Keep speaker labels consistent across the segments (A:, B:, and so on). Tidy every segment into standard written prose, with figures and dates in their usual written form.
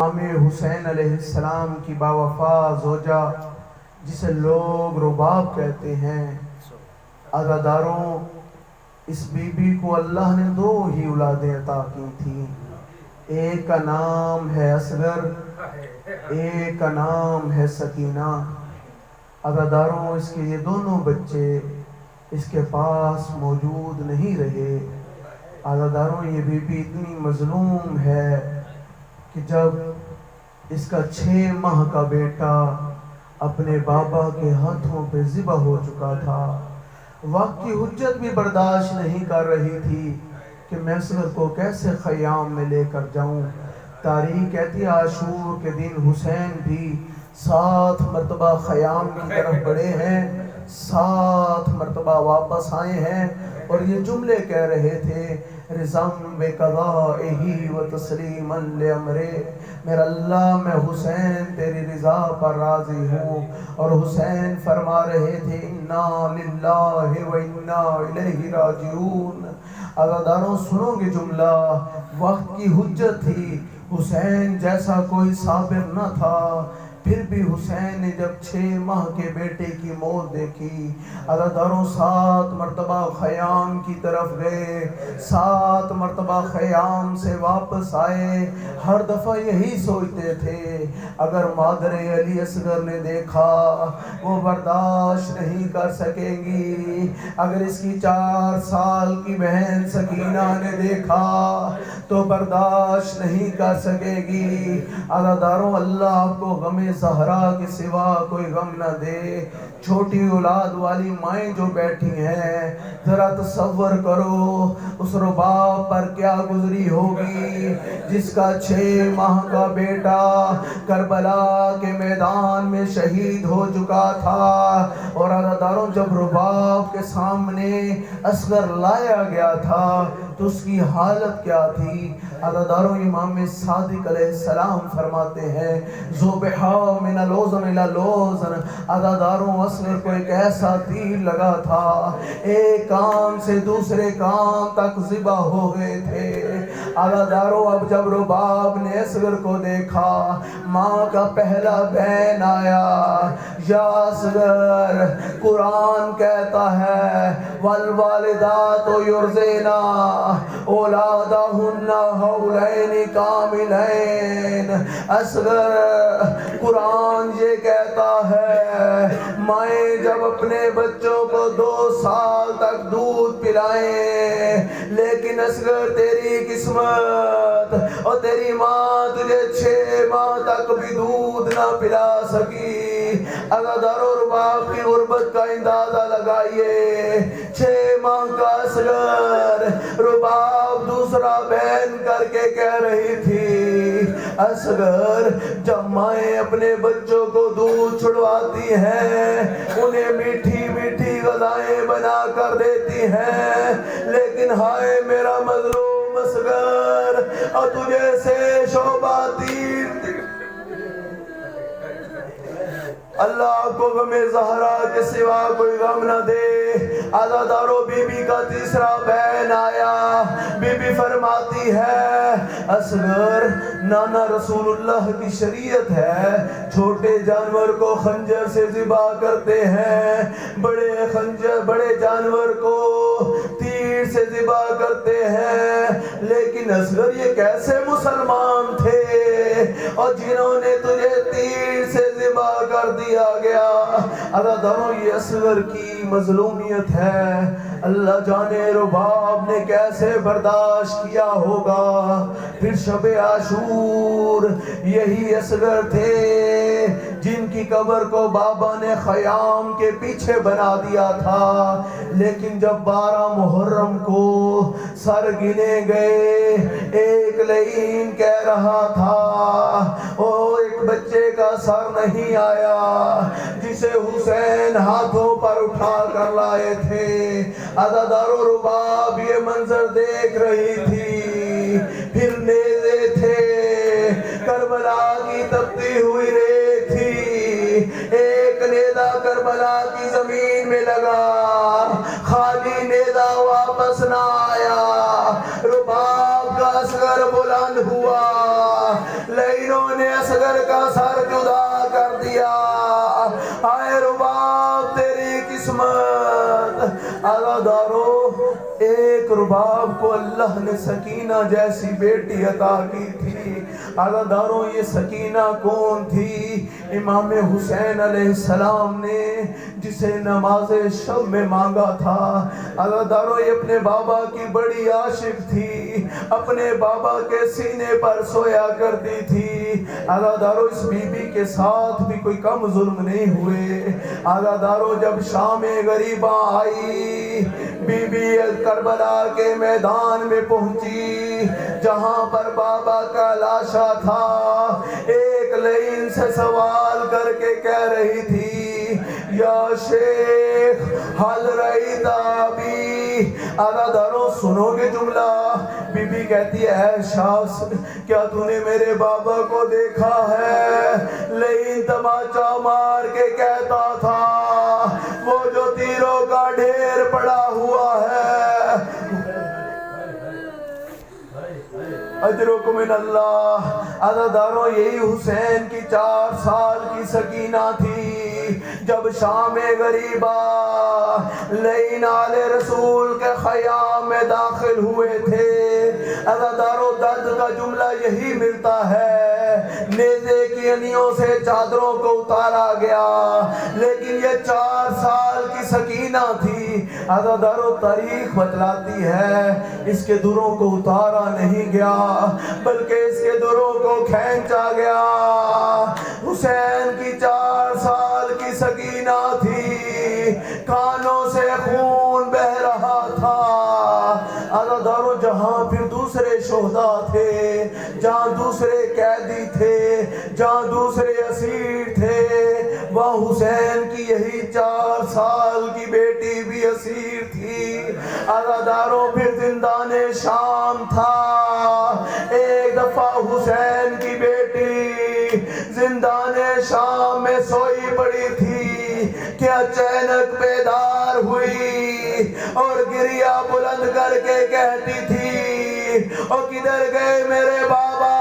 A: امام حسین علیہ السلام کی باوفا زوجہ جسے لوگ رباب کہتے ہیں، عزاداروں، اس بی بی کو اللہ نے دو ہی اولادیں عطا کی تھیں۔ ایک کا نام ہے اصغر، ایک کا نام ہے سکینہ۔ عزاداروں، اس کے یہ دونوں بچے اس کے پاس موجود نہیں رہے۔ عزاداروں، یہ بی بی اتنی مظلوم ہے کہ جب اس کا 6 ماہ کا بیٹا اپنے بابا کے ہاتھوں پہ ذبح ہو چکا تھا، وقت کی حجت بھی برداشت نہیں کر رہی تھی کہ میں اصغر کو کیسے خیام میں لے کر جاؤں۔ تاریخ کہتی ہے عاشور کے دن حسین بھی 7 مرتبہ خیام کی طرف بڑھے ہیں، 7 مرتبہ واپس آئے ہیں اور یہ جملے کہہ رہے تھے، رضام بقضائہ و تسلیما لامرہ، میرا اللہ میں حسین تیری رضا پر راضی ہوں۔ اور حسین فرما رہے تھے انا للہ و انا الیہ راجعون۔ عزاداروں، سنو گے جملہ، وقت کی حجت تھی، حسین جیسا کوئی صابر نہ تھا، پھر بھی حسین نے جب 6 ماہ کے بیٹے کی موت دیکھی، عزاداروں 7 مرتبہ خیام کی طرف گئے، 7 مرتبہ خیام سے واپس آئے۔ ہر دفعہ یہی سوچتے تھے اگر مادر علی اصغر نے دیکھا وہ برداشت نہیں کر سکیں گی، اگر اس کی 4 سال کی بہن سکینہ نے دیکھا تو برداشت نہیں کر سکے گی۔ عزاداروں، اللہ آپ کو غم زہرا کے سوا کوئی غم نہ دے۔ چھوٹی اولاد والی مائیں جو بیٹھی ہیں، ذرا تصور کرو اس رباب پر کیا گزری ہوگی جس کا 6 ماہ کا بیٹا کربلا کے میدان میں شہید ہو چکا تھا۔ اور عزاداروں، جب رباب کے سامنے اصغر لایا گیا تھا تو اس کی حالت کیا تھی؟ عزاداروں، امام صادق علیہ السلام فرماتے ہیں ذبح من اللوزن الی اللوزن۔ عزاداروں، اصغر کو ایک ایسا تیر لگا تھا، ایک کان سے دوسرے کان تک ذبح ہو گئے تھے۔ عزاداروں، اب جب رباب نے اصغر کو دیکھا، ماں کا پہلا بین آیا، یا اصغر، قرآن کہتا ہے والوالدات یرضعن اولادہن حولین کاملین۔ اصغر، قرآن یہ کہتا ہے مائیں جب اپنے بچوں کو 2 سال تک دودھ پلائیں، لیکن اصغر تیری قسمت اور تیری ماں تجھے 6 ماہ تک بھی دودھ نہ پلا سکی۔ عزاداروں، رباب کی غربت کا اندازہ لگائیے، 6 ماہ کا اصغر، رباب دوسرا بہن کر کے کہہ رہی تھی اصغر، جب مائیں اپنے بچوں کو دودھ چھڑواتی ہیں، انہیں میٹھی میٹھی غذائیں بنا کر دیتی ہیں، لیکن ہائے میرا مظلوم اصغر، اور تجھے سے شعبہ تیر اللہ کو غم زہرا کے سوا کوئی غم نہ دے۔ عزاداروں، بی بی کا تیسرا بین آیا، بی بی فرماتی ہے اصغر، نانا رسول اللہ کی شریعت ہے چھوٹے جانور کو خنجر سے ذبح کرتے ہیں، بڑے جانور کو تیر سے ذبح کرتے ہیں، لیکن اصغر یہ کیسے مسلمان تھے اور جنہوں نے تجھے تیر سے ذبح کر دیا گیا؟ عزاداروں، یہ اصغر کی مظلومیت ہے، اللہ جانے رباب نے کیسے برداشت کیا ہوگا۔ پھر شب عاشور، یہی اصغر تھے جن کی قبر کو بابا نے خیام کے پیچھے بنا دیا تھا، لیکن جب 12 محرم کو سر گنے گئے، ایک لعین کہہ رہا تھا ایک بچے کا سر نہیں آیا جسے حسین ہاتھوں پر اٹھا کر لائے تھے۔ عزاداروں، رباب یہ منظر دیکھ رہی تھی، پھر نیزے تھے، کربلا کی تپتی ہوئی ریت تھی، ایک نیزہ کربلا کی زمین میں لگا، خالی نیزہ واپس نہ آیا، رباب کا اصغر بلند ہوا، لعینوں نے اصغر کا سر جدا کر دیا. آئے رباب تیری قسمت. عزادارو ایک رباب کو اللہ نے سکینہ جیسی بیٹی عطا کی تھی. عزادارو یہ سکینہ کون تھی؟ امام حسین علیہ السلام نے جسے نماز شب میں مانگا تھا. عزادارو یہ اپنے بابا کی بڑی عاشق تھی, اپنے بابا کے سینے پر سویا کرتی تھی. عزادارو اس بی بی کے ساتھ بھی کوئی کم ظلم نہیں ہوئے. عزادارو جب شام غریباں آئی, بی بی کربلا کے میدان میں پہنچی جہاں پر بابا کا لاشا تھا. ایک لعین سے سوال کر کے کہہ رہی تھی, یا شیخ حل رہی تابی. عزادارو سنو گے جملہ؟ بی بی کہتی ہے, اے شخص کیا تو نے میرے بابا کو دیکھا ہے؟ لعین تماچا مار کے کہتا تھا, وہ جو تیروں کا ڈھیر پڑا ہوا ہے, اجرکم من اللہ. عزادارو یہی حسین کی 4 سال کی سکینہ تھی. جب شام غریبہ لعین آل رسول کے خیام میں داخل ہوئے تھے, عزادارو درد کا جملہ یہی ملتا ہے, نیزے کی انیوں سے چادروں کو اتارا گیا, لیکن یہ 4 سال کی سکینہ تھی. عزادارو تاریخ بتلاتی ہے اس کے دروں کو اتارا نہیں گیا بلکہ اس کے دروں کو کھینچا گیا. حسین کی 4 سال کی سکینہ تھی, کانوں سے خون بہ رہا تھا. عزادارو جہاں پھر دوسرے شہداء تھے, جہاں دوسرے قیدی تھے, جہاں دوسرے اسیر تھے, وہاں حسین کی یہی 4 سال کی بیٹی بھی اسیر تھی. عزادارو پھر زندان شام تھا. ایک دفعہ حسین کی بیٹی زندان شام میں سوئی پڑی تھی کہ اچانک بیدار ہوئی اور گریہ بلند کر کے کہتی تھی, اور کدھر گئے میرے بابا؟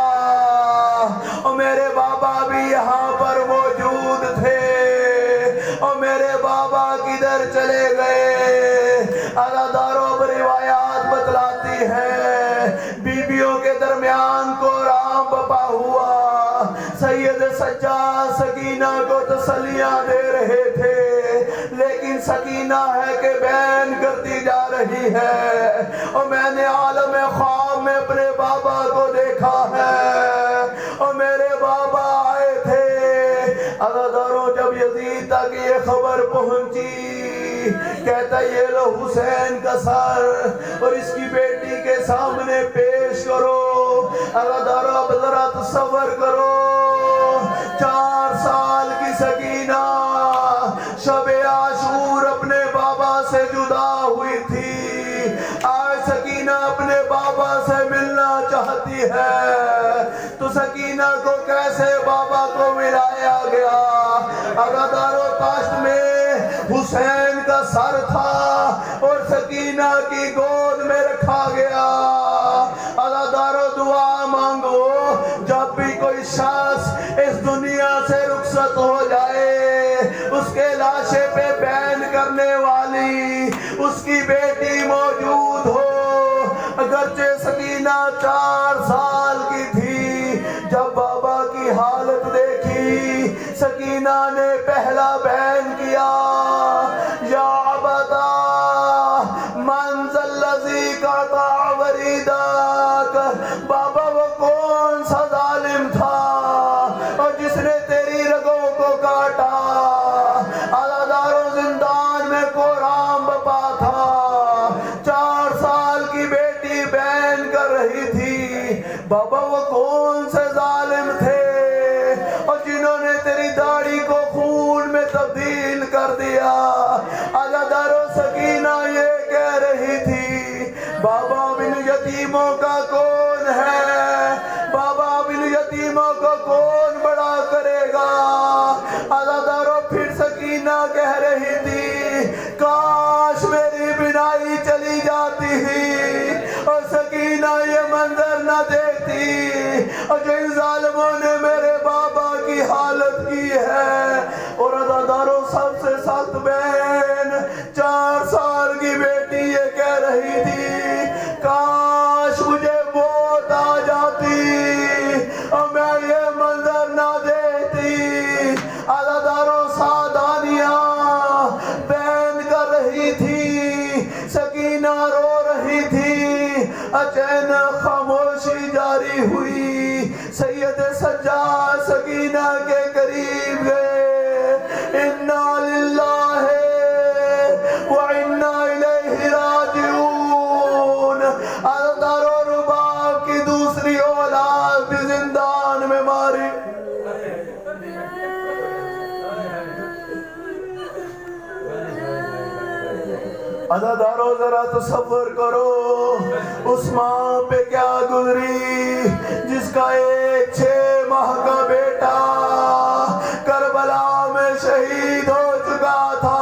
A: اور میرے بابا بھی یہاں پر موجود تھے, اور میرے بابا کدھر چلے گئے؟ عزادارو روایات بتلاتی ہے بیویوں کے درمیان کو رام بپا ہوا. سید سجاد سکینہ کو تسلیاں دے رہے تھے, لیکن سکینہ ہے کہ بین کرتی جا رہی ہے, اور میں نے عالم خواب میں اپنے بابا کو دیکھا ہے, اور میرے بابا آئے تھے. عزادارو جب یزید تک یہ خبر پہنچی, کہتا یہ لو حسین کا سر اور اس کی بیٹی کے سامنے پیش کرو. عزادارو اب ذرا تصور کرو, 4 سال کی سکینہ شب عاشور اپنے بابا سے جدا ہوئی تھی. آج سکینہ اپنے بابا سے ملنا چاہتی ہے, تو سکینہ کو کیسے بابا کو ملایا گیا؟ عزادارو کاشت میں حسین کا سر تھا اور سکینہ کی گود میں رکھا گیا. عزادارو دعا مانگو, جب بھی کوئی شخص اس دنیا سے رخصت ہو جائے, اس کے لاشے پہ بین کرنے والی اس کی بیٹی موجود ہو. اگرچہ سکینہ 4 سال کی تھی, جب بابا کی حالت دیکھی سکینہ نے پہلا بین کیا, یا عبدا من ذا الذی قطع وریدک. بابا وہ کون سا ظالم تھا اور جس نے تیری رگوں کو کاٹا؟ عزادارو زندان میں قرآن بپا تھا, 4 سال کی بیٹی بین کر رہی تھی. بابا وہ کون سے ظالم تھے اور جنہوں نے تیری داڑھی کو خون میں تبدیل کر دیا؟ عزادارو سکینہ یہ کہہ رہی تھی, بابا بن یتیموں کا کون ہے؟ بابا بن یتیموں کو کون بڑا کرے گا؟ عزادارو پھر سکینہ کہہ رہی تھی, کاش میری بینائی چلی جاتی اور سکینہ یہ منظر نہ دیکھتی, اور جو ان ظالموں نے میرے جہاں سکینہ کے قریب گئے، انا للہ و انا الیہ راجعون، عزادار و رباب کی دوسری اولاد بھی زندان میں ماری۔ عزادارو ذرا تصور کرو اس ماں پہ کیا گزری جس کا ایک 6 ماہ کا بیٹا کربلا میں شہید ہو چکا تھا،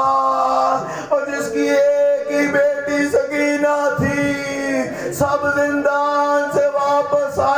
A: اور جس کی ایک ہی بیٹی سکینہ تھی، سب زندان سے واپس آئے۔